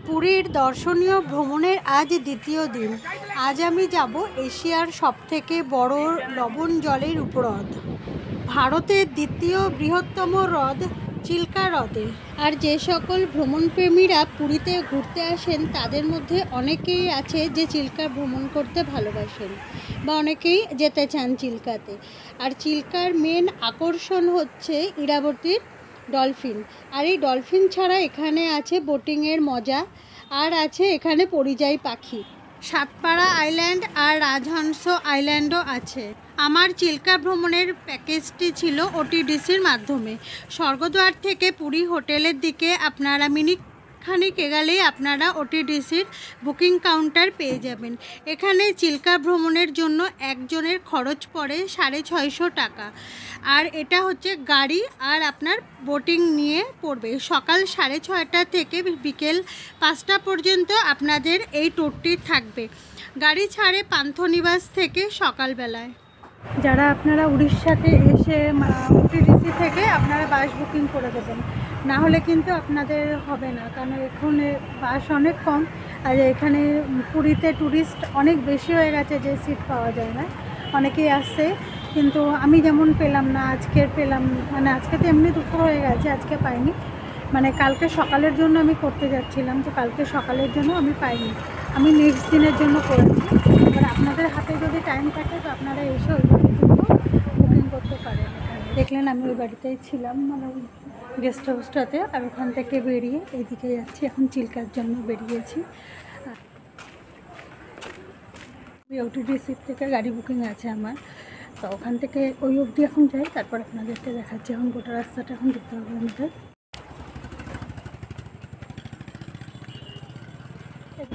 পুরীর দর্শনীয় ভ্রমণের আজ দ্বিতীয় দিন। আজ আমি যাব এশিয়ার সবথেকে বড় লবণ জলের উপহ্রদ, ভারতের দ্বিতীয় বৃহত্তম হ্রদ চিল্কা হ্রদে। আর যে সকল ভ্রমণপ্রেমীরা পুরীতে ঘুরতে আসেন তাদের মধ্যে অনেকেই আছে যে চিল্কা ভ্রমণ করতে ভালোবাসেন বা অনেকেই যেতে চান চিল্কাতে। আর চিল্কার মেন আকর্ষণ হচ্ছে ইরাবতীর ডলফিন। আর এই ডলফিন ছাড়া এখানে আছে বোটিংয়ের মজা, আর আছে এখানে পরিযায়ী পাখি, সাতপাড়া আইল্যান্ড আর রাজহংস আইল্যান্ডও আছে। আমার চিল্কা ভ্রমণের প্যাকেজটি ছিল ওটিডিসির মাধ্যমে। স্বর্গদ্বার থেকে পুরী হোটেলের দিকে আপনারা মিনিট খানিক এগোলেই আপনারা ওটিডিসির বুকিং কাউন্টার পেয়ে যাবেন। এখানে চিল্কা ভ্রমণের জন্য একজনের খরচ পড়ে 650 টাকা। আর এটা হচ্ছে গাড়ি আর আপনার বোটিং নিয়ে পড়বে। সকাল 6:30 থেকে বিকেল 5টা পর্যন্ত আপনাদের এই ট্যুরটি থাকবে। গাড়ি ছাড়ে পান্থনিবাস থেকে সকালবেলায়। যারা আপনারা উড়িষ্যাতে এসে ওটিডিসি থেকে আপনারা বাস বুকিং করে দেবেন, না হলে কিন্তু আপনাদের হবে না, কারণ এখানে বাস অনেক কম। আর এখানে পুরীতে ট্যুরিস্ট অনেক বেশি হয়ে গেছে যে সিট পাওয়া যায় না। অনেকেই আসছে, কিন্তু আমি যেমন পেলাম না, আজকের পেলাম, মানে আজকে তো এমনি দুপুর হয়ে গেছে, আজকে পাইনি। মানে কালকে সকালের জন্য আমি করতে যাচ্ছিলাম, তো কালকে সকালের জন্য আমি পাইনি, আমি নেক্সট দিনের জন্য করেছি। এবার আপনাদের হাতে যদি টাইম থাকে তো আপনারা এসে ওই বুকিং করতে পারেন। দেখলেন আমি ওই বাড়িতেই ছিলাম, মানে গেস্ট হাউসটাতে। আর ওখান থেকে বেরিয়ে এইদিকে যাচ্ছি, এখন চিল্কার জন্য বেরিয়েছি। ওটিডিসির থেকে গাড়ি বুকিং আছে আমার, তো ওখান থেকে ওই অবধি এখন যাই, তারপর আপনাদেরকে দেখাচ্ছি। এখন গোটা রাস্তাটা এখন দেখতে হবে আমাদের।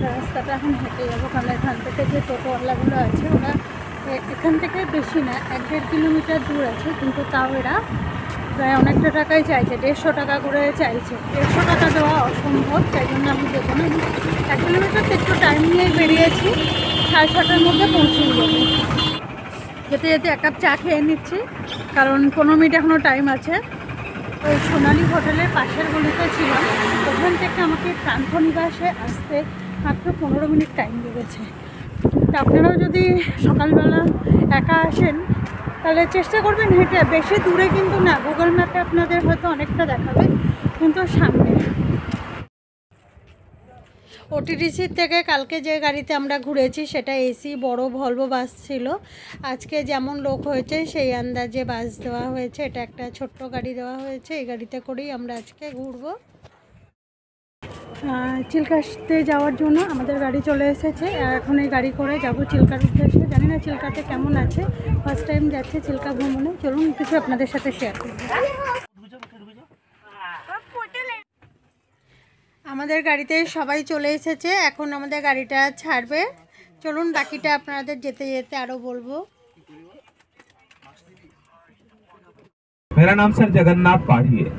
রাস্তাটা এখন হেঁটে যাবো, কারণ এখান থেকে যে টোটোওয়ালাগুলো আছে ওরা এখান থেকে বেশি না, 1-1.5 কিলোমিটার দূর আছে, কিন্তু তাও এরা প্রায় অনেকটা টাকাই চাইছে, 150 টাকা করে চাইছে। 150 টাকা দেওয়া অসম্ভব, তাই জন্য আমি দেবো না। 1 কিলোমিটার একটু টাইম নিয়ে বেরিয়েছি, 6:30টার মধ্যে পৌঁছে যাবো। যেতে যেতে 1 কাপ চা খেয়ে নিচ্ছি, কারণ 15 মিনিট এখনও টাইম আছে। ওই সোনালী হোটেলের পাশের গলিতে ছিলাম, ওখান থেকে আমাকে পান্থনিবাসে আসতে মাত্র 15 মিনিট টাইম লেগেছে। তা আপনারাও যদি সকালবেলা একা আসেন তাহলে চেষ্টা করবেন হেঁটে, বেশি দূরে কিন্তু না, গুগল ম্যাপে আপনাদের হয়তো অনেকটা দেখাবে, কিন্তু সামনে। ওটিডিসি থেকে কালকে যে গাড়িতে আমরা ঘুরেছি সেটা এসি বড় ভলভো বাস ছিল। আজকে যেমন লোক হয়েছে সেই আন্দাজে বাস দেওয়া হয়েছে, এটা একটা ছোট্ট গাড়ি দেওয়া হয়েছে। এই গাড়িতে করেই আমরা আজকে ঘুরবো। চিল্কাতে যাওয়ার জন্য আমাদের গাড়ি চলে এসেছে, আর এখন এই গাড়ি করে যাব চিল্কার উদ্দেশ্যে। জানি না চিল্কাতে কেমন আছে, ফার্স্ট টাইম যাচ্ছে চিল্কা ভ্রমণে। চলুন কিছু আপনাদের সাথে শেয়ার করব। আমাদের গাড়িতে সবাই চলে এসেছে, এখন আমাদের গাড়িটা ছাড়বে। চলুন বাকিটা আপনাদের যেতে যেতে আরও বলবো। मेरा नाम सर जगन्नाथ पाढ़ी है।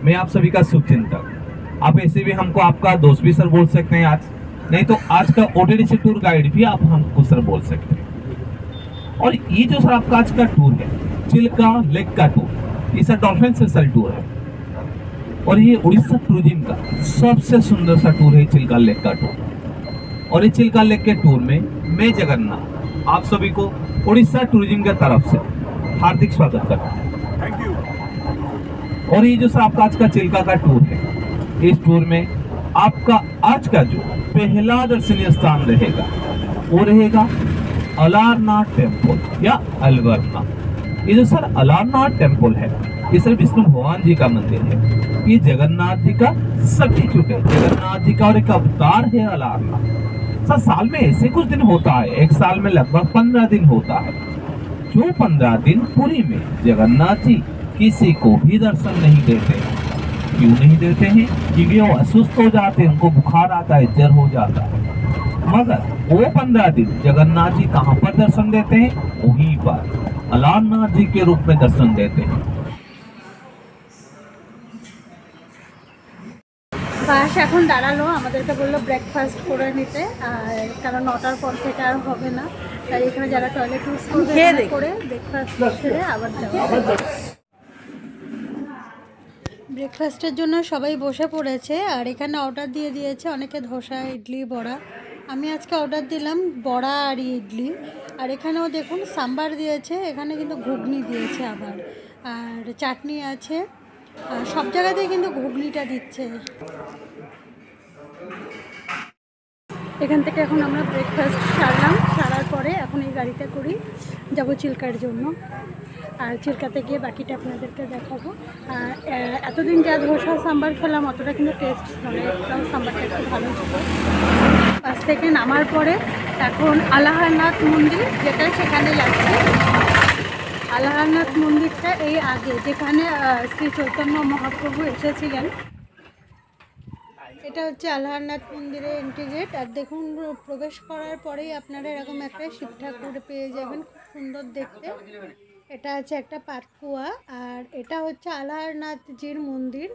मैं आप सभी का शुभचिंतक। आप ऐसे भी हमको आपका दोस्त भी सर बोल सकते हैं आज, नहीं तो आज का ओटीडीसी टूर गाइड भी आप हमको सर बोल सकते हैं। और ये जो सर आपका आज का टूर है चिल्का लेक का टूर, ये सर डॉल्फिन से सर टूर है, और ये उड़ीसा टूरिज्म का सबसे सुंदर सा टूर है चिल्का लेक का टूर। और ये चिल्का लेक के टूर में मैं जगन्नाथ आप सभी को उड़ीसा टूरिज्म की तरफ से हार्दिक स्वागत करता हूँ। Thank you. और ये जो सर आपका आज का चिल्का का टूर है, इस टूर में आपका आज का जो पहला दर्शनीय स्थान रहेगा वो रहेगा अलारनाथ टेम्पल या अलवरनाथ। ये जो सर अलारनाथ टेम्पल है ये सर विष्णु भगवान जी का मंदिर है। ये जगन्नाथ जी का सब्स्टिट्यूट है, जगन्नाथ जी का और एक अवतार है अलारनाथ। सर साल में ऐसे कुछ दिन होता है, एक साल में लगभग 15 दिन होता है, जो 15 दिन पुरी में जगन्नाथ जी किसी को भी दर्शन नहीं देते। क्यों नहीं देते हैं? क्योंकि वो असुस्थ हो जाते हैं, उनको बुखार आता है, जर हो जाता है। मगर वो 15 दिन जगन्नाथ जी कहाँ पर दर्शन देते हैं? वहीं पर अलारनाथ जी के रूप में दर्शन देते हैं। বাস এখন দাঁড়ালো, আমাদেরকে বললো ব্রেকফাস্ট করে নিতে, আর কারণ 9টার পর থেকে আর হবে না, তাই এখানে যারা টয়লেট ইউজ করবে করে ব্রেকফাস্ট সেরে আবার যাবো। ব্রেকফাস্টের জন্য সবাই বসে পড়েছে আর এখানে অর্ডার দিয়ে দিয়েছে অনেকে ধোসা, ইডলি, বড়া। আমি আজকে অর্ডার দিলাম বড়া আর ইডলি। আর এখানেও দেখুন সাম্বার দিয়েছে, এখানে কিন্তু ঘুগনি দিয়েছে আবার, আর চাটনি আছে। সব জায়গাতেই কিন্তু ঘুগনিটা দিচ্ছে। এখান থেকে এখন আমরা ব্রেকফাস্ট সারার পরে এখন এই গাড়িতে করি যাব চিল্কার জন্য। আর চিল্কাতে গিয়ে বাকিটা আপনাদেরকে দেখাবো। আর এতদিন যা ধোসা সাম্বার খেলাম অতটা কিন্তু টেস্ট নয়, একদম সাম্বারটা একটু ভালো ছিল। বাস থেকে নামার পরে এখন আলাহারনাথ মন্দির যেটা সেখানে যাচ্ছি। আলাহারনাথ মন্দিরটা এই আগে যেখানে শ্রী চৈতন্য মহাপ্রভু এসেছিলেন। এটা হচ্ছে আলাহারনাথ মন্দিরের এন্ট্রি গেট। আর দেখুন প্রবেশ করার পরেই আপনারা এরকম একটা শিব ঠাকুর পেয়ে যাবেন, খুব সুন্দর দেখতে। এটা আছে একটা পাতকুয়া। আর এটা হচ্ছে আলাহারনাথজির মন্দির,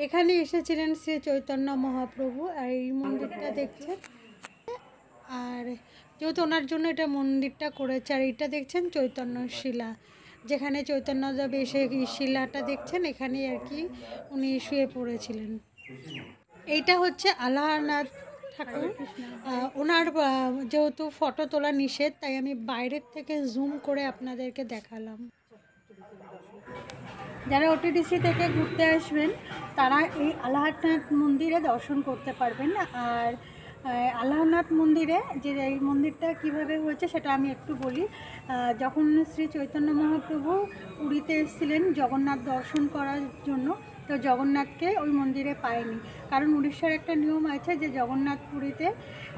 এখানে এসেছিলেন শ্রী চৈতন্য মহাপ্রভু। আর এই মন্দিরটা দেখছেন, আর যেহেতু ওনার জন্য এটা মন্দিরটা করেছে। আর এটা দেখছেন চৈতন্য শিলা, যেখানে চৈতন্যদেব এসে শিলাটা দেখছেন এখানে আর কি উনি শুয়ে পড়েছিলেন। এইটা হচ্ছে আলাহারনাথ ঠাকুর। ওনার যেহেতু ফটো তোলা নিষেধ তাই আমি বাইরের থেকে জুম করে আপনাদেরকে দেখালাম। যারা ওটিডিসি থেকে ঘুরতে আসবেন তারা এই আলাহারনাথ মন্দিরে দর্শন করতে পারবেন। আর আলাহারনাথ মন্দিরে যে এই মন্দিরটা কিভাবে হয়েছে সেটা আমি একটু বলি। যখন শ্রী চৈতন্য মহাপ্রভু পুরীতে এসেছিলেন জগন্নাথ দর্শন করার জন্য, তো জগন্নাথকে ওই মন্দিরে পায়নি। কারণ উড়িষ্যার একটা নিয়ম আছে যে জগন্নাথ পুরীতে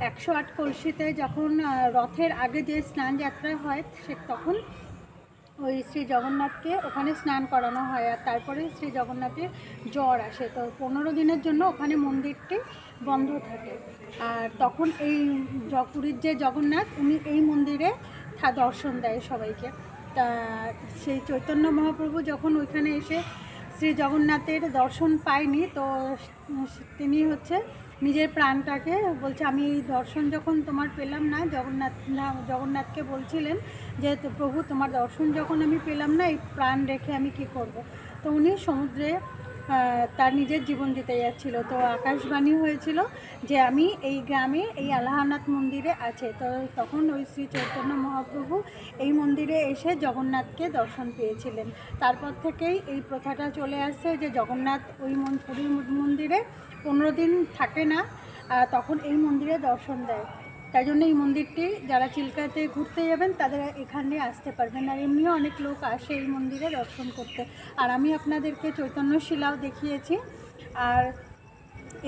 108 কলসিতে যখন রথের আগে যে স্নান যাত্রা হয় তখন ওই শ্রী জগন্নাথকে ওখানে স্নান করানো হয়। আর তারপরে শ্রী জগন্নাথের জ্বর আসে, তো 15 দিনের জন্য ওখানে মন্দিরটি বন্ধ থাকে। আর তখন এই পুরীর যে জগন্নাথ উনি এই মন্দিরে দর্শন দেয় সবাইকে। তা সেই চৈতন্য মহাপ্রভু যখন ওইখানে এসে শ্রী জগন্নাথের দর্শন পায়নি, তো তিনি হচ্ছে নিজের প্রাণটাকে বলছে, আমি এই দর্শন যখন তোমার পেলাম না, জগন্নাথকে বলছিলেন যে প্রভু তোমার দর্শন যখন আমি পেলাম না, এই প্রাণ রেখে আমি কি করব। তো উনি সমুদ্রে তার নিজের জীবন দিতে যাচ্ছিল। তো আকাশবাণী হয়েছিল যে আমি এই গ্রামে এই আলাহারনাথ মন্দিরে আছে। তো তখন ওই শ্রী চৈতন্য মহাপ্রভু এই মন্দিরে এসে জগন্নাথকে দর্শন পেয়েছিলেন। তারপর থেকেই এই প্রথাটা চলে আসছে যে জগন্নাথ ওই পুরীর মন্দিরে 15 দিন থাকে না, তখন এই মন্দিরে দর্শন দেয়। তাই জন্য এই মন্দিরটি যারা চিল্কাতে ঘুরতে যাবেন তাদের এখানে আসতে পারবেন। আর এমনিও অনেক লোক আসে এই মন্দিরে দর্শন করতে। আর আমি আপনাদেরকে চৈতন্য শিলাও দেখিয়েছি। আর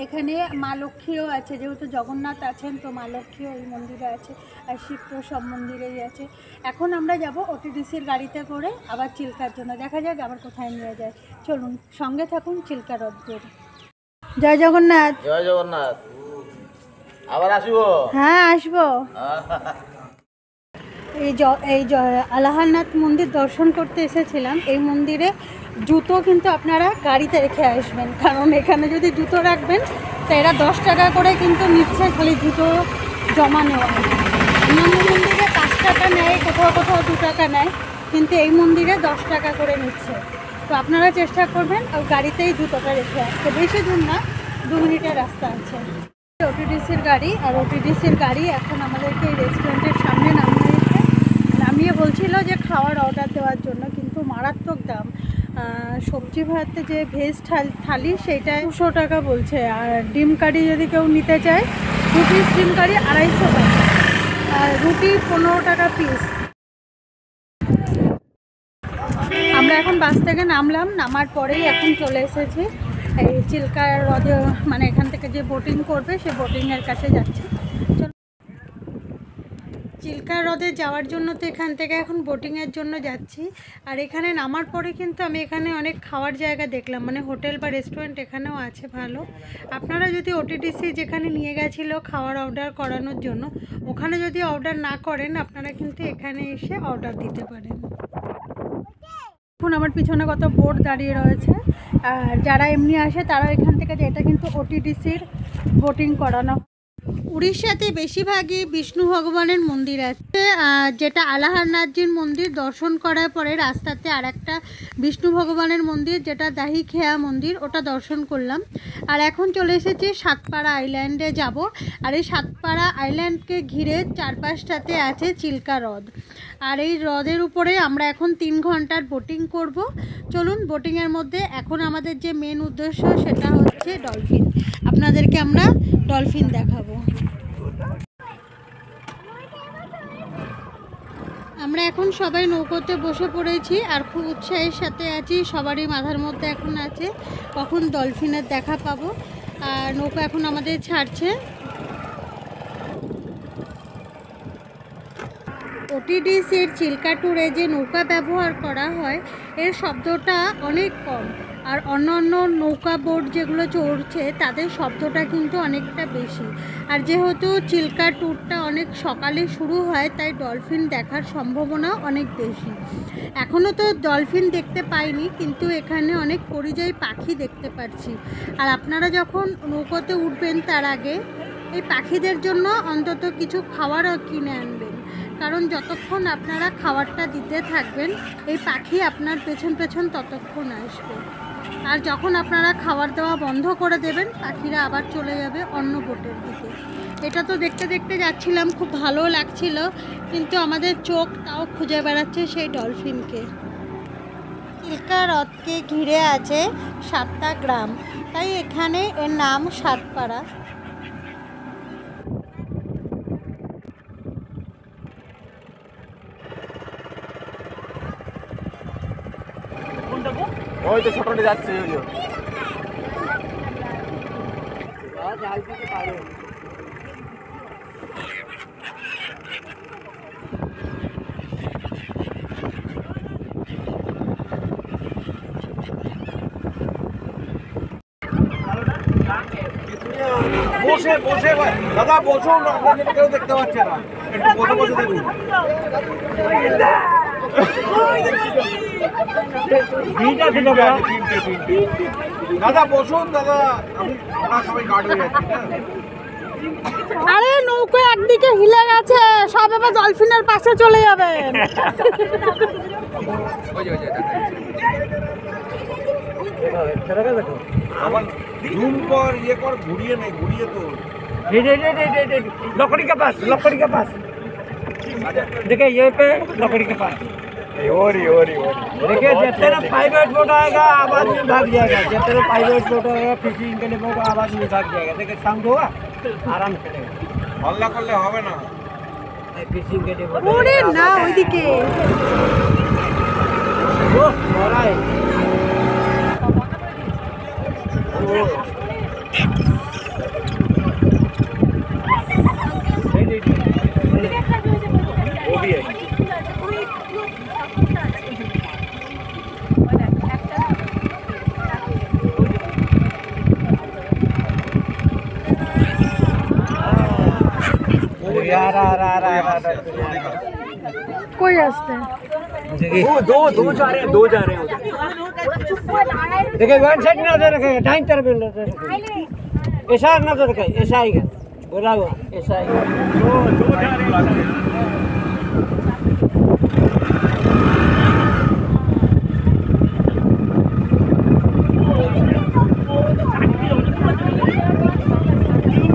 এখানে মা লক্ষ্মীও আছে, যেহেতু জগন্নাথ আছেন তো মা লক্ষ্মীও এই মন্দিরে আছে। আর শিব তো সব মন্দিরেই আছে। এখন আমরা যাব ওটিডিসির গাড়িতে করে আবার চিল্কার জন্য। দেখা যাক আবার কোথায় নিয়ে যায়। চলুন সঙ্গে থাকুন চিল্কা রথের। জয় জগন্নাথ। জয় জগন্নাথ। আবার আসব? হ্যাঁ আসবো। এই আলাহারনাথ মন্দির দর্শন করতে এসেছিলাম। এই মন্দিরে জুতো কিন্তু আপনারা গাড়িতে রেখে আসবেন, কারণ এখানে যদি জুতো রাখবেন তো এরা 10 টাকা করে কিন্তু নিচ্ছে খালি জুতো জমা নেওয়া। অন্যান্য মন্দিরে 5 টাকা নেয়, কোথাও কোথাও 2 টাকা নেয়, কিন্তু এই মন্দিরে 10 টাকা করে নিচ্ছে। তো আপনারা চেষ্টা করবেন গাড়িতেই জুতোটা রেখে আসতে। বেশি দূর না, 2 মিনিটের রাস্তা আছে। ওটিডিসির গাড়ি, আর ওটিডিসির গাড়ি এখন আমাদেরকে এই রেস্টুরেন্টের সামনে নামিয়ে বলছিল যে খাওয়ার অর্ডার দেওয়ার জন্য, কিন্তু মারাত্মক দাম। সবজি ভাতে যে ভেজ থালি সেইটায় 200 টাকা বলছে। আর ডিম কারি যদি কেউ নিতে চায় 2 পিস ডিম কারি 250 টাকা, আর রুটি 15 টাকা পিস। আমরা এখন বাস থেকে নামার পরেই এখন চলে এসেছি এই চিল্কা হ্রদে, মানে এখান থেকে যে বোটিং করবে সে বোটিংয়ের কাছে যাচ্ছি। চিল্কা হ্রদে যাওয়ার জন্য তো এখান থেকে এখন বোটিংয়ের জন্য যাচ্ছি। আর এখানে নামার পরে কিন্তু আমি এখানে অনেক খাওয়ার জায়গা দেখলাম, মানে হোটেল বা রেস্টুরেন্ট এখানেও আছে ভালো। আপনারা যদি ওটিডিসি যেখানে নিয়ে গেছিলো খাওয়ার অর্ডার করানোর জন্য, ওখানে যদি অর্ডার না করেন আপনারা কিন্তু এখানে এসে অর্ডার দিতে পারেন। এখন আমার পিছনে কত বোট দাঁড়িয়ে রয়েছে। আর যারা এমনি আসে তারা এখান থেকে, যে এটা কিন্তু ওটিডিসির বোটিং করানো। উড়িষ্যাতে বেশিরভাগই বিষ্ণু ভগবানের মন্দির আছে, যেটা আলাহারনাথজির মন্দির দর্শন করার পরে রাস্তাতে আর একটা বিষ্ণু ভগবানের মন্দির যেটা দাহি খেয়া মন্দির, ওটা দর্শন করলাম। আর এখন চলে এসেছি সাতপাড়া আইল্যান্ডে যাব। আর এই সাতপাড়া আইল্যান্ডকে ঘিরে চারপাশটাতে আছে চিল্কা হ্রদ। আর এই হ্রদের উপরে আমরা এখন 3 ঘন্টার বোটিং করব। চলুন, বোটিংয়ের মধ্যে এখন আমাদের যে মেন উদ্দেশ্য সেটা হচ্ছে ডলফিন। আপনাদেরকে আমরা ডলফিন দেখাবো। আমরা এখন সবাই নৌকোতে বসে পড়েছি আর খুব উৎসাহের সাথে আছি। সবারই মাথার মধ্যে এখন আছে কখন ডলফিনের দেখা পাবো। আর নৌকো এখন আমাদের ছাড়ছে। ওটিডিসির চিল্কা ট্যুরে যে নৌকা ব্যবহার করা হয় এর শব্দটা অনেক কম, আর অন্য নৌকা বোট যেগুলো চড়ছে তাদের শব্দটা কিন্তু অনেকটা বেশি। আর যেহেতু চিল্কা ট্যুরটা অনেক সকালে শুরু হয় তাই ডলফিন দেখার সম্ভাবনা অনেক বেশি। এখনও তো ডলফিন দেখতে পাইনি, কিন্তু এখানে অনেক পরিযায়ী পাখি দেখতে পাচ্ছি। আর আপনারা যখন নৌকোতে উঠবেন তার আগে এই পাখিদের জন্য অন্তত কিছু খাবারও কিনে আনবেন, কারণ যতক্ষণ আপনারা খাবারটা দিতে থাকবেন এই পাখি আপনার পেছন পেছন ততক্ষণ আসবে। আর যখন আপনারা খাবার দেওয়া বন্ধ করে দেবেন পাখিরা আবার চলে যাবে অন্য বোটের দিকে। এটা তো দেখতে দেখতে যাচ্ছিলাম, খুব ভালো লাগছিল, কিন্তু আমাদের চোখ তাও খুঁজে বেড়াচ্ছে সেই ডলফিনকে। চিল্কা হ্রদকে ঘিরে আছে 7টা গ্রাম, তাই এখানে এর নাম সাতপাড়া। ওই তো ছোটটা যাচ্ছে বসে বসে দাদা বসুন, আপনাদের কেউ দেখতে পাচ্ছে না, একটু বসে বসে দেখুন। দাদা বসুন, দাদা আমি সবাই গার্ড হয়ে যাচ্ছি। আরে নৌকো একদিকে হিলে গেছে, সব এবার ডলফিনের পাশে চলে যাবেন। আমার জুম কর, ইয়ে কর, ঘুরিয়ে নেই, ঘুরিয়ে তো लकड़ी के पास देखिए ये पे लकड़ी के पास देखिए जितने प्राइवेट बोट आएगा आवाज में भाग जाएगा, जितने प्राइवेट बोट आएगा फिशिंग के लिए बोट आवाज में भाग जाएगा। देखिए साउंड होगा आराम चलेगा, हल्ला করলে হবে না। फिशिंग के लिए बोट ওরে না ওইদিকে वो बड़ा है वो भी है। यार কই আসছে? दो जा रहे हैं, देखिए वन साइड नजर रखेगा, डाइन तरफ नजर रखेगा, ऐसा नजर रखेगा, ऐसा आएगा, बोला हुआ ऐसा आएगा। दो जा रहे हैं।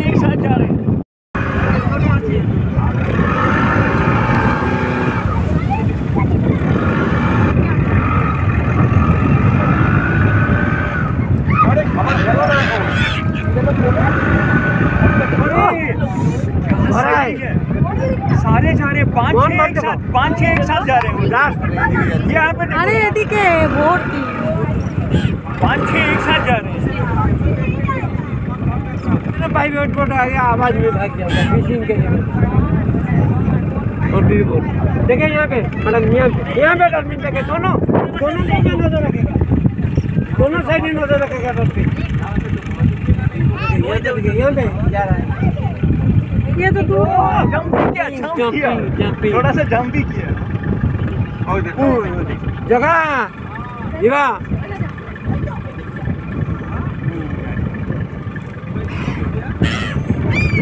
एक साथ जा रहे हैं। सारे जा रहे हैं, 5-6 एक साथ जा रहे हैं यहाँ पे। আরে এদিকে ভর্তি 5-6 एक साथ जा रहे हैं। प्राइवेट बोट आ गया आवाज में भाग जाएगा फिशिंग के लिए। बोट देखिए यहाँ पे मैडम, यहाँ पे डॉल्फिन देखे दोनों साइड में नजर रखेगा, दोनों साइड में नजर रखेगा डॉल्फिन। यहाँ पे जा रहा है, ये तो दूर जंप किया, थोड़ा सा जंप भी किया। जगह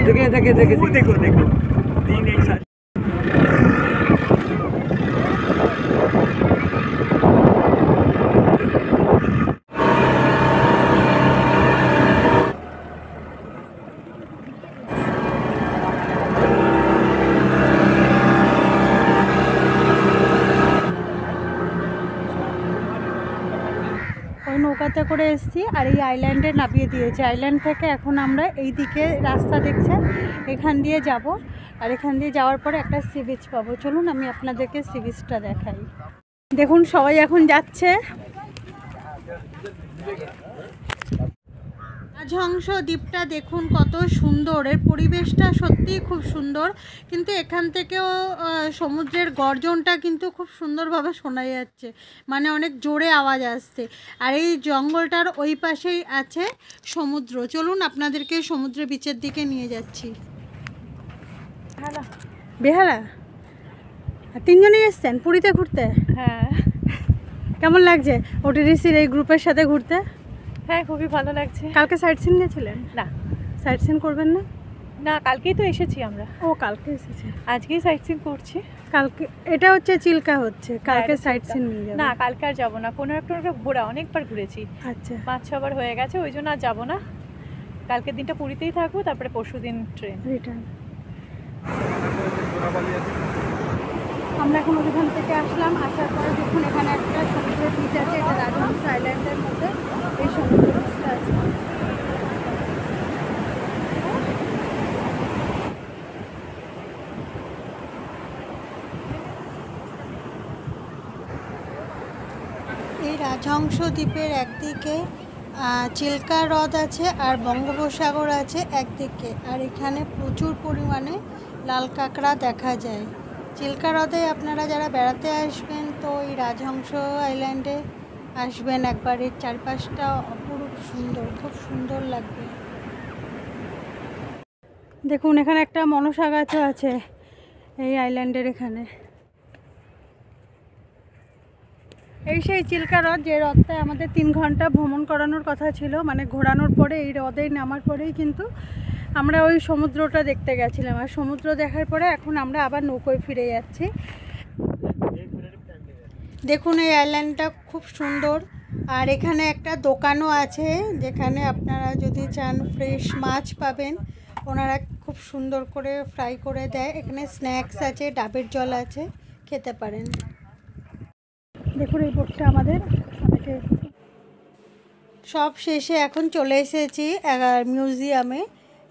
देखे देखे देखे देखो देखो 3 एक साथ ওই নৌকাতে করে এসেছি আর এই আইল্যান্ডে নামিয়ে দিয়েছে। আইল্যান্ড থেকে এখন আমরা এই দিকে রাস্তা দেখছেন, এখান দিয়ে যাব। আর এখান দিয়ে যাওয়ার পরে একটা সি বিচ পাবো। চলুন আমি আপনাদেরকে সি বিচটা দেখাই। দেখুন সবাই এখন যাচ্ছে। রাজহংস দ্বীপটা দেখুন কত সুন্দর, এর পরিবেশটা সত্যিই খুব সুন্দর। কিন্তু এখান থেকেও সমুদ্রের গর্জনটা কিন্তু খুব সুন্দরভাবে শোনা যাচ্ছে, মানে অনেক জোরে আওয়াজ আসছে। আর এই জঙ্গলটার ওই পাশেই আছে সমুদ্র। চলুন আপনাদেরকে সমুদ্র বিচের দিকে নিয়ে যাচ্ছি। বেহালা তিনজনই এসছেন পুরীতে ঘুরতে? হ্যাঁ কেমন লাগছে ওটিডিসির এই গ্রুপের সাথে ঘুরতে? হ্যাঁ খুবই ভালো লাগছে। কালকে সাইট সিন গেছিলেন? না সাইট সিন করবেন না? না কালকেই তো এসেছি আমরা। ও কালকে এসেছে, আজকেই সাইট সিন করছি। কালকে এটা হচ্ছে চিল্কা হচ্ছে, কালকে হ্যাঁ, সাইট চিল্কা। সিন নিয়ে যাবেন? না কালকে আর যাবো না, 15 ঘোরা অনেকবার ঘুরেছি, আচ্ছা 5-6 বার হয়ে গেছে, ওই জন্য আর যাবো না। কালকের দিনটা পুরীতেই থাকবো, তারপরে পরশুদিন ট্রেন। রিটার্ন। আমরা এখন ওইখান থেকে আসলাম, আসার পরে দেখুন এখানে একটা সমুদ্র বিচ আছে, এটা রাজহংস আইল্যান্ডের মধ্যে এই সমুদ্র বিচটা আছে। এই রাজহংস দ্বীপের একদিকে চিল্কা হ্রদ আছে আর বঙ্গোপসাগর আছে একদিকে, আর এখানে প্রচুর পরিমাণে লাল কাঁকড়া দেখা যায়। চিল্কা হ্রদে আপনারা যারা বেড়াতে আসবেন তো এই রাজহংস আইল্যান্ডে আসবেন একবার। এর চারপাশটা অপরূপ সুন্দর, খুব সুন্দর লাগবে। দেখুন এখানে একটা মনসা গাছও আছে এই আইল্যান্ডের এখানে। এই সেই চিল্কা হ্রদ, যে হ্রদটায় আমাদের 3 ঘন্টা ভ্রমণ করানোর কথা ছিল, মানে ঘোরানোর পরে এই হ্রদে নামার পরেই কিন্তু আমরা ওই সমুদ্রটা দেখতে গেছিলাম। আর সমুদ্র দেখার পরে এখন আমরা আবার নৌকোয় ফিরে যাচ্ছি। দেখুন এই আইল্যান্ডটা খুব সুন্দর। আর এখানে একটা দোকানও আছে যেখানে আপনারা যদি চান ফ্রেশ মাছ পাবেন, ওনারা খুব সুন্দর করে ফ্রাই করে দেয়। এখানে স্ন্যাক্স আছে, ডাবের জল আছে, খেতে পারেন। দেখুন এই বোটটা আমাদের অনেকে। সব শেষে এখন চলে এসেছি মিউজিয়ামে।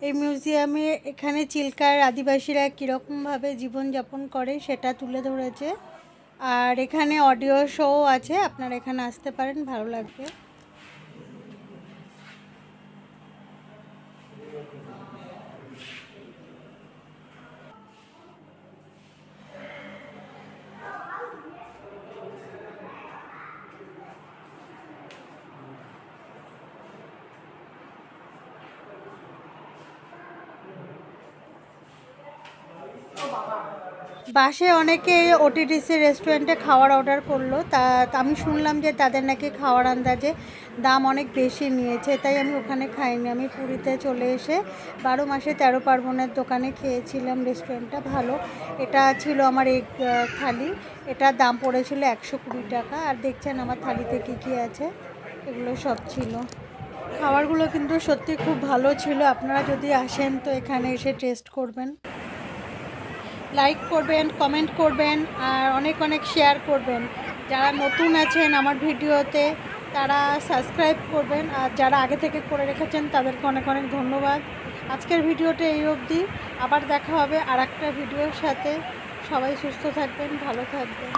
এই মিউজিয়ামে এখানে চিল্কার আদিবাসীরা কীরকমভাবে জীবনযাপন করে সেটা তুলে ধরেছে। আর এখানে অডিও শো আছে, আপনারা এখানে আসতে পারেন, ভালো লাগবে। বাসে অনেকে ওটিডিসি রেস্টুরেন্টে খাওয়ার অর্ডার করলো, তা আমি শুনলাম যে তাদের নাকি খাওয়ার আন্দাজে দাম অনেক বেশি নিয়েছে, তাই আমি ওখানে খাইনি। আমি পুরীতে চলে এসে 12 মাসে 13 পার্বণের দোকানে খেয়েছিলাম। রেস্টুরেন্টটা ভালো। এটা ছিল আমার এক থালি, এটার দাম পড়েছিল 120 টাকা। আর দেখছেন আমার থালিতে কী কী আছে, এগুলো সব ছিল। খাবারগুলো কিন্তু সত্যি খুব ভালো ছিল। আপনারা যদি আসেন তো এখানে এসে টেস্ট করবেন। লাইক করবেন, কমেন্ট করবেন আর অনেক অনেক শেয়ার করবেন। যারা নতুন আছেন আমার ভিডিওতে তারা সাবস্ক্রাইব করবেন, আর যারা আগে থেকে করে রেখেছেন তাদেরকে অনেক অনেক ধন্যবাদ। আজকের ভিডিওটা এই অবধি, আবার দেখা হবে আর একটা ভিডিওর সাথে। সবাই সুস্থ থাকবেন, ভালো থাকবেন।